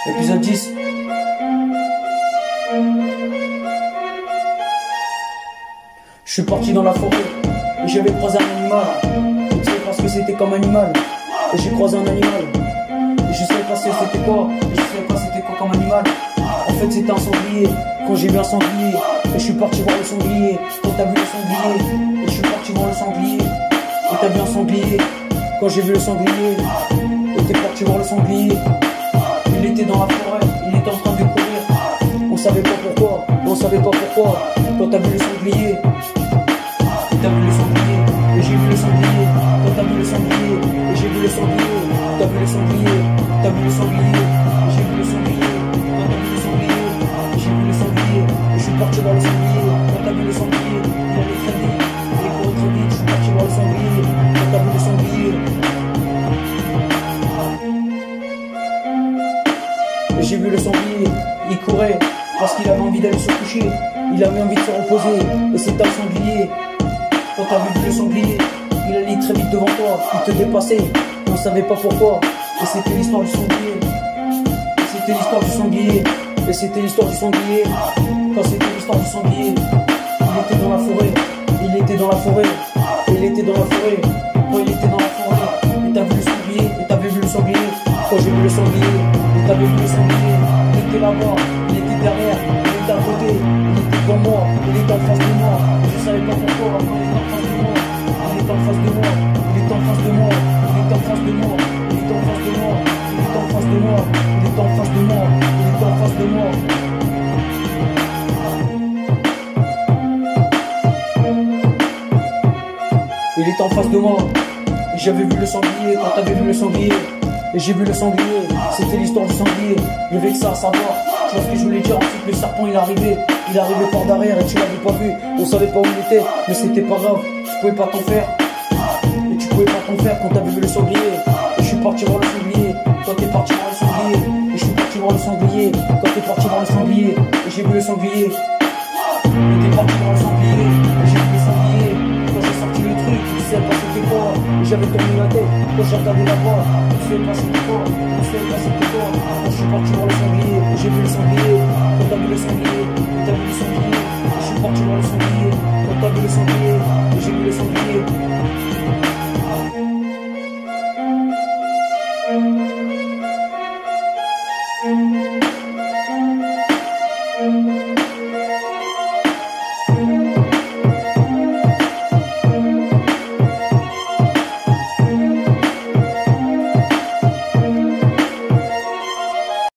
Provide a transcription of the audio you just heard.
Épisode 10. Je suis parti dans la forêt et j'avais croisé un animal. Je ne savais pas ce que c'était comme animal. Et j'ai croisé un animal. Et je savais pas c'était quoi. Et je savais pas c'était quoi comme animal. En fait c'était un sanglier. Quand j'ai vu un sanglier, et je suis parti voir le sanglier. Quand t'as vu le sanglier, et je suis parti voir le sanglier. Et t'as vu un sanglier. Quand j'ai vu le sanglier, et t'es parti voir le sanglier. Il était dans la forêt, il était en train de courir. On savait pas pourquoi, on savait pas pourquoi. Quand t'as vu le sanglier, et t'as vu le sanglier, et j'ai vu le sanglier. Quand t'as vu le sanglier, et j'ai vu le sanglier. T'as vu le sanglier, t'as vu le sanglier, et j'ai vu le sanglier. Quand t'as vu le sanglier, et j'ai vu le sanglier. Et je suis parti voir le sanglier. Quand t'as vu le sanglier, il allait très vite, il courait très vite. Je suis parti voir le sanglier. Quand t'as vu le sanglier. Et j'ai vu le sanglier, il courait parce qu'il avait envie d'aller se coucher, il avait envie de se reposer, et c'était un sanglier. Quand t'as vu le sanglier, il allait très vite devant toi, il te dépassait, et on savait pas pourquoi. Et c'était l'histoire du sanglier, et c'était l'histoire du sanglier, et c'était l'histoire du sanglier. Quand c'était l'histoire du sanglier, il était dans la forêt, il était dans la forêt, il était dans la forêt. Quand il était dans la forêt, et t'as vu le sanglier, et t'avais vu le sanglier. Quand j'ai vu le sanglier, et t'avais vu le sanglier, il était là-bas, il était derrière, il était à côté, il était devant moi, il était en face de moi. Je savais pas pourquoi, il était en face de moi, il était en face de moi, il était en face de moi, il était en face de moi, il était en face de moi, il était en face de moi, il était en face de moi, il était en face de moi. Il était en face de moi, et j'avais vu le sanglier. Quand t'avais vu le sanglier, et j'ai vu le sanglier, c'était l'histoire du sanglier. Il y avait que ça à savoir. Tu vois ce que je voulais dire? Ensuite le serpent il arrivait par derrière et tu l'avais pas vu. On savait pas où il était, mais c'était pas grave. Tu pouvais pas t'en faire. Et tu pouvais pas t'en faire quand t'avais vu le sanglier. Et je suis parti voir le sanglier. Quand t'es parti voir le sanglier. Et je suis parti voir le sanglier. Quand t'es parti voir le sanglier. Et j'ai vu le sanglier. Et t'es parti voir le sanglier. Et j'ai vu le sanglier. Quand j'ai sorti le truc, tu sais pas c'était quoi. Et j'avais tourné la tête. Quand j'ai regardé la voix, tu sais pas c'était quoi. Tu sais pas c'était quoi. Quand je suis parti voir le sanglier, j'ai vu le sanglier.